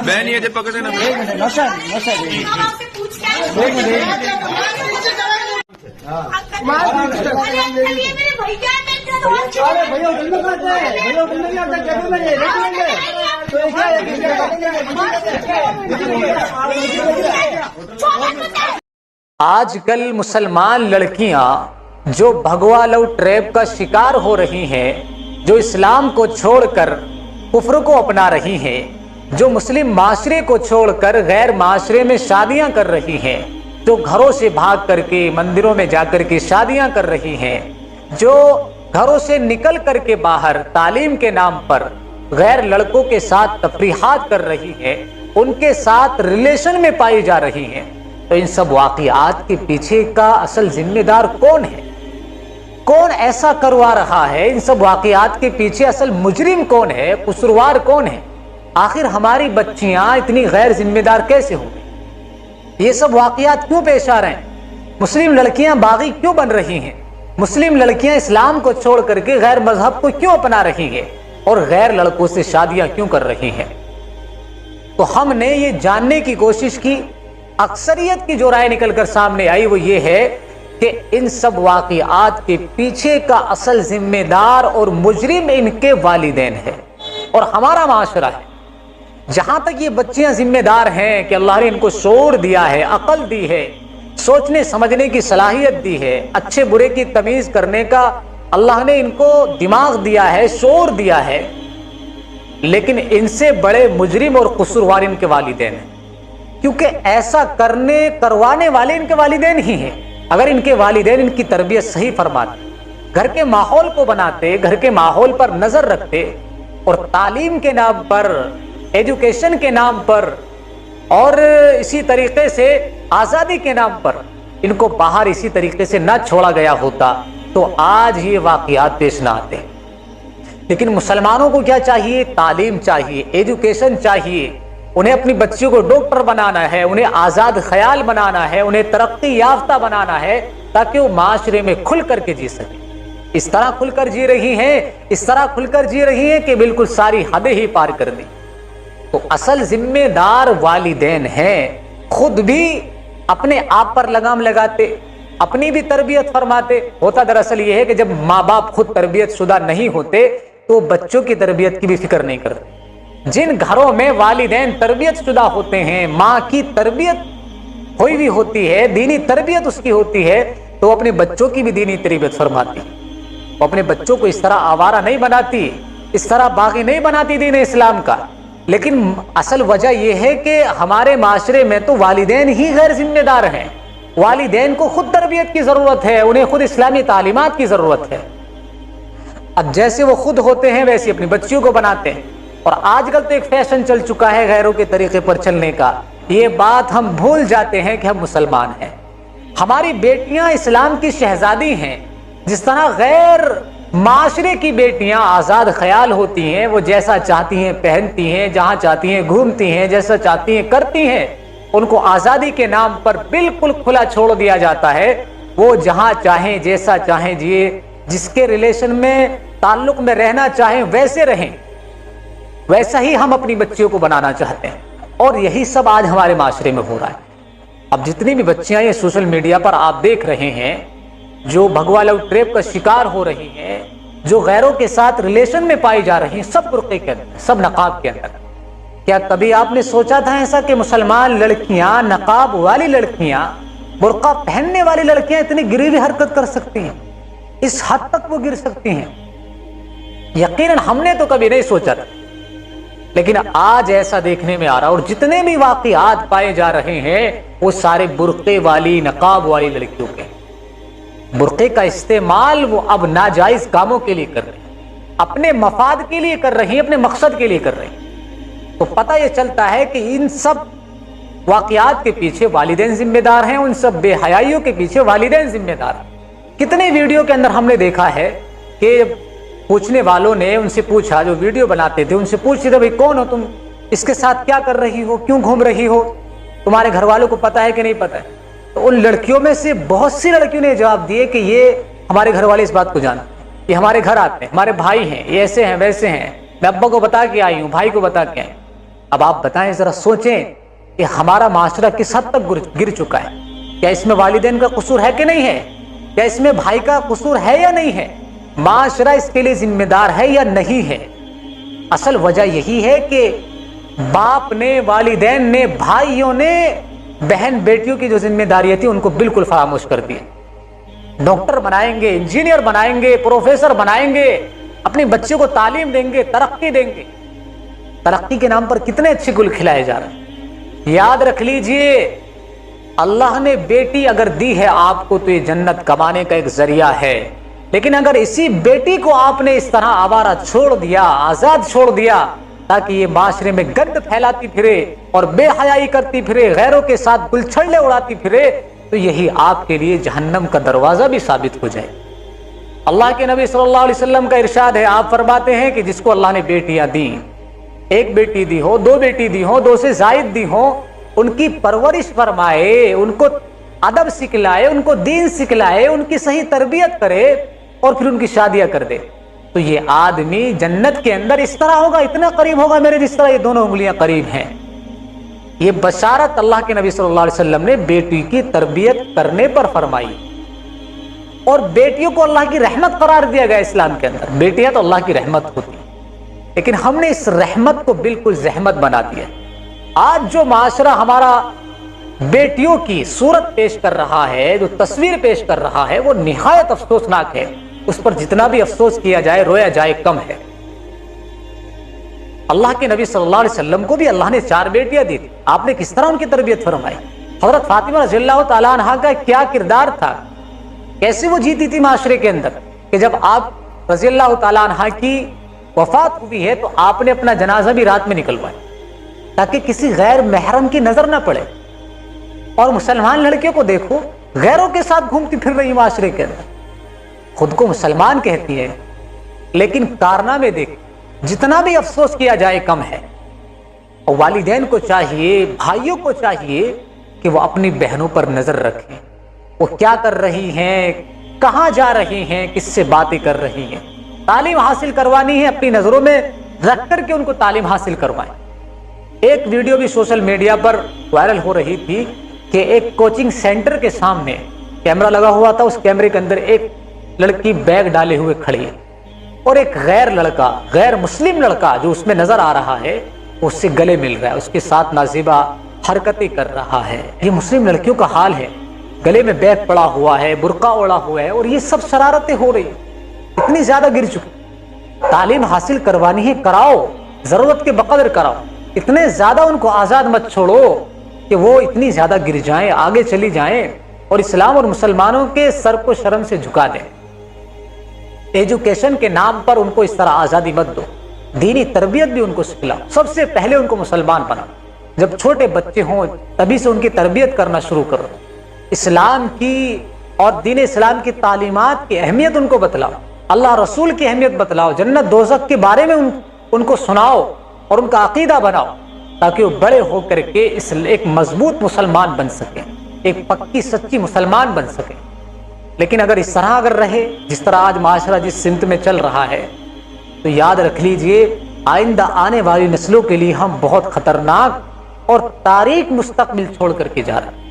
बहन ये पकड़े ना आजकल मुसलमान लड़कियां जो भगवा लव ट्रैप का शिकार हो रही हैं, जो इस्लाम को छोड़कर कुफ्र को अपना रही हैं, जो मुस्लिम माशरे को छोड़कर गैर माशरे में शादियां कर रही हैं, जो घरों से भाग करके मंदिरों में जाकर के शादियां कर रही हैं, जो घरों से निकल करके बाहर तालीम के नाम पर गैर लड़कों के साथ तफरीहात कर रही हैं, उनके साथ रिलेशन में पाई जा रही हैं, तो इन सब वाक़ियात के पीछे का असल जिम्मेदार कौन है? कौन ऐसा करवा रहा है? इन सब वाक़ियात के पीछे असल मुजरिम कौन है? कसूरवार कौन है? आखिर हमारी बच्चियां इतनी गैर जिम्मेदार कैसे हो गई? ये सब वाक़ियात क्यों पेश आ रहे हैं? मुस्लिम लड़कियां बागी क्यों बन रही हैं? मुस्लिम लड़कियां इस्लाम को छोड़ करके गैर मजहब को क्यों अपना रही हैं और गैर लड़कों से शादियां क्यों कर रही हैं? तो हमने ये जानने की कोशिश की। अक्सरियत की जो राय निकल कर सामने आई वो ये है कि इन सब वाक़ियात के पीछे का असल जिम्मेदार और मुजरिम इनके वालिदैन है और हमारा माशरा है। जहां तक ये बच्चियां जिम्मेदार हैं कि अल्लाह ने इनको शोर दिया है, अकल दी है, सोचने समझने की सलाहियत दी है, अच्छे बुरे की तमीज करने का अल्लाह ने इनको दिमाग दिया है, शोर दिया है, लेकिन इनसे बड़े मुजरिम और कसूरवार इनके वालिदैन हैं, क्योंकि ऐसा करवाने वाले इनके वालिदैन ही हैं। अगर इनके वालिदैन इनकी तरबियत सही फरमाते, घर के माहौल को बनाते, घर के माहौल पर नजर रखते और तालीम के नाम पर, एजुकेशन के नाम पर और इसी तरीके से आज़ादी के नाम पर इनको बाहर इसी तरीके से ना छोड़ा गया होता तो आज ये वाक़ियात पेश ना आते। लेकिन मुसलमानों को क्या चाहिए? तालीम चाहिए, एजुकेशन चाहिए। उन्हें अपनी बच्चियों को डॉक्टर बनाना है, उन्हें आज़ाद ख्याल बनाना है, उन्हें तरक्की याफ्ता बनाना है ताकि वो माशरे में खुल करके जी सके। इस तरह खुलकर जी रही हैं, इस तरह खुलकर जी रही हैं कि बिल्कुल सारी हदें ही पार कर दी। तो असल जिम्मेदार वालिदैन हैं। खुद भी अपने आप पर लगाम लगाते, अपनी भी तरबियत फरमाते। होता दरअसल ये है कि जब माँ बाप खुद तरबियत शुदा नहीं होते तो बच्चों की तरबियत की भी फिक्र नहीं करते। जिन घरों में वालिदैन तरबियत शुदा होते हैं, माँ की तरबियत हुई भी होती है, दीनी तरबियत उसकी होती है, तो अपने बच्चों की भी दीनी तरबियत फरमाती। वो अपने बच्चों को इस तरह आवारा नहीं बनाती, इस तरह बागी नहीं बनाती दीन इस्लाम का। लेकिन असल वजह यह है कि हमारे माशरे में तो वालिदैन ही गैर जिम्मेदार हैं। वालिदैन को खुद तरबियत की जरूरत है, उन्हें खुद इस्लामी तालीमात की जरूरत है। अब जैसे वो खुद होते हैं वैसे अपनी बच्चियों को बनाते हैं। और आजकल तो एक फैशन चल चुका है गैरों के तरीके पर चलने का। ये बात हम भूल जाते हैं कि हम मुसलमान हैं। हमारी बेटियां इस्लाम की शहजादी हैं। जिस तरह गैर माशरे की बेटियां आज़ाद ख्याल होती हैं, वो जैसा चाहती हैं पहनती हैं, जहां चाहती हैं घूमती हैं, जैसा चाहती हैं करती हैं। उनको आज़ादी के नाम पर बिल्कुल खुला छोड़ दिया जाता है। वो जहां चाहें जैसा चाहें जिए, जिसके रिलेशन में ताल्लुक में रहना चाहें वैसे रहें। वैसा ही हम अपनी बच्चियों को बनाना चाहते हैं और यही सब आज हमारे माशरे में हो रहा है। अब जितनी भी बच्चियां ये सोशल मीडिया पर आप देख रहे हैं जो भगवा लव ट्रैप का शिकार हो रही हैं, जो गैरों के साथ रिलेशन में पाई जा रही हैं, सब बुर्के के अंदर, सब नकाब के अंदर, क्या कभी आपने सोचा था ऐसा कि मुसलमान लड़कियां, नकाब वाली लड़कियां, बुर्का पहनने वाली लड़कियां इतनी गिरी हुई हरकत कर सकती हैं? इस हद तक वो गिर सकती हैं? यकीनन हमने तो कभी नहीं सोचा था, लेकिन आज ऐसा देखने में आ रहा। और जितने भी वाक़ियात पाए जा रहे हैं वो सारे बुर्के वाली, नकाब वाली लड़कियों के। बुर्के का इस्तेमाल वो अब नाजायज कामों के लिए कर रहे हैं, अपने मफाद के लिए कर रही हैं, अपने मकसद के लिए कर रही हैं। तो पता ये चलता है कि इन सब वाक़ियात के पीछे वालिदैन जिम्मेदार हैं, उन सब बेहयाइयों के पीछे वालिदैन जिम्मेदार हैं। कितने वीडियो के अंदर हमने देखा है कि पूछने वालों ने उनसे पूछा, जो वीडियो बनाते थे उनसे पूछ रहे थे, भाई कौन हो तुम, इसके साथ क्या कर रही हो, क्यों घूम रही हो, तुम्हारे घर वालों को पता है कि नहीं पता है? तो उन लड़कियों में से बहुत सी लड़कियों ने जवाब दिए कि ये हमारे घर वाले इस बात को जानते हैं। یہ ہمارے گھر آتے ہیں، ہمارے بھائی ہیں، یہ ایسے ہیں ویسے ہیں، میں ابا کو بتا کے آئی ہوں، بھائی کو بتا کے آئی ہوں۔ اب آپ بتائیں، ذرا سوچیں کہ ہمارا معاشرہ کس حد تک گر چکا ہے؟ کیا اس میں والدین کا قصور ہے کہ نہیں ہے؟ کیا اس میں بھائی کا قصور ہے یا نہیں ہے؟ معاشرہ اس کے لیے ذمہ دار ہے یا نہیں ہے؟ اصل وجہ یہی ہے کہ باپ نے، والدین نے، بھائیوں نے بہن بیٹیوں کی جو ذمہ داریاں تھی ان کو بالکل فراموش کر دی۔ ڈاکٹر بنائیں گے، انجینئر بنائیں گے، پروفیسر بنائیں گے، اپنے بچوں کو تعلیم دیں گے، ترقی دیں گے۔ ترقی کے نام پر کتنے اچھے گل کھلائے جا رہے ہیں۔ یاد رکھ لیجئے، اللہ نے بیٹی اگر دی ہے آپ کو تو یہ جنت کمانے کا ایک ذریعہ ہے، لیکن اگر اسی بیٹی کو آپ نے اس طرح آوارہ چھوڑ دیا، آزاد چھوڑ دیا تاکہ یہ معاشرے میں گند پھیلاتی پھرے اور بے حیائی کرتی پھرے، غیروں کے ساتھ گلچھڑے اڑاتی پھرے، تو یہی آپ کے لیے جہنم کا دروازہ بھی ثابت ہو جائے۔ اللہ کے نبی صلی اللہ علیہ وسلم کا ارشاد ہے، آپ فرماتے ہیں کہ جس کو اللہ نے بیٹیاں دی، ایک بیٹی دی ہو، دو بیٹی دی ہو، دو سے زائد دی ہو، ان کی پرورش فرمائے، ان کو ادب سکھلائے، ان کو دین سکھلائے، ان کی صحیح تربیت کرے اور پھر ان کی شادیاں کر دے، تو یہ آدمی جنت کے اندر اس طرح ہوگا، اتنا قریب ہوگا میرے جس طرح یہ دونوں انگلیاں قریب ہیں۔ یہ بشارت اللہ کے نبی صلی اللہ علیہ وسلم نے بیٹی کی تربیت کرنے پر فرمائی، اور بیٹیوں کو اللہ کی رحمت قرار دیا گیا اسلام کے اندر۔ بیٹیاں تو اللہ کی رحمت ہوتی ہیں، لیکن ہم نے اس رحمت کو بالکل زحمت بنا دیا۔ آج جو معاشرہ ہمارا بیٹیوں کی صورت پیش کر رہا ہے، جو تصویر پیش کر رہا ہے، وہ نہایت افسوسناک ہے۔ اس پر جتنا بھی افسوس کیا جائے، رویا جائے، کم ہے۔ اللہ کے نبی صلی اللہ علیہ وسلم کو بھی اللہ نے 4 بیٹیاں دی تھی، آپ نے کس طرح ان کی تربیت فرمائی؟ حضرت فاطمہ رضی اللہ تعالیٰ عنہا کا کیا کردار تھا، کیسے وہ جیتی تھی معاشرے کے اندر، کہ جب آپ رضی اللہ تعالیٰ عنہا کی وفات ہوئی ہے تو آپ نے اپنا جنازہ بھی رات میں نکلوایا تاکہ کسی غیر محرم کی نظر نہ پڑے۔ اور مسلمان لڑکیوں کو دیکھو، غیروں کے ساتھ گھومتی پھر رہی معاشرے کے اندر، خود کو مسلمان کہتی ہے، لیکن کارنامے دیکھ، جتنا بھی افسوس کیا جائے کم ہے۔ اور والدین کو چاہیے، بھائیوں کو چاہیے کہ وہ اپنی بہنوں پر نظر رکھیں، وہ کیا کر رہی ہیں، کہاں جا رہی ہیں، کس سے باتیں کر رہی ہیں۔ تعلیم حاصل کروانی ہے، اپنی نظروں میں رکھ کر کے ان کو تعلیم حاصل کروائیں۔ ایک ویڈیو بھی سوشل میڈیا پر وائرل ہو رہی تھی کہ ایک کوچنگ سینٹر کے سامنے کیمرہ لگا ہوا تھا، اس کیمرے کے اندر ایک لڑکی بیگ ڈالے ہوئے کھڑی ہے، اور ایک غیر لڑکا، غیر مسلم لڑکا جو اس میں نظر آ رہا ہے، اس سے گلے مل رہا ہے، اس کے ساتھ نازیبہ حرکتیں کر رہا ہے۔ یہ مسلم لڑکیوں کا حال ہے، گلے میں بیگ پڑا ہوا ہے، برقع اوڑا ہوا ہے، اور یہ سب شرارتیں ہو رہی ہیں، اتنی زیادہ گر چکی۔ تعلیم حاصل کروانی ہے، کراؤ، ضرورت کے بقدر کراؤ، اتنے زیادہ ان کو آزاد مت چھوڑو کہ وہ اتنی زیادہ گر جائیں، آگے چلی جائیں اور اسلام اور مسلمانوں کے سر کو شرم سے جھکا دیں۔ ایجوکیشن کے نام پر ان کو اس طرح آزادی مت دو، دینی تربیت بھی ان کو سکھلاؤ، سب سے پہلے ان کو مسلمان بناؤ۔ جب چھوٹے بچے ہوں تبھی سے ان کی تربیت کرنا شروع کرو، اسلام کی اور دین اسلام کی تعلیمات کی اہمیت ان کو بتلاؤ، اللہ رسول کی اہمیت بتلاؤ، جنت دوزخ کے بارے میں ان کو سناؤ اور ان کا عقیدہ بناؤ، تاکہ وہ بڑے ہو کر کے ایک مضبوط مسلمان بن سکیں، ایک پکی سچی مسلمان بن سکیں۔ لیکن اگر اس طرح اگر رہے جس طرح آج معاشرہ جس سمت میں چل رہا ہے، تو یاد رکھ لیجئے آئندہ آنے والی نسلوں کے لیے ہم بہت خطرناک اور تاریک مستقبل چھوڑ کر کے جا رہے ہیں۔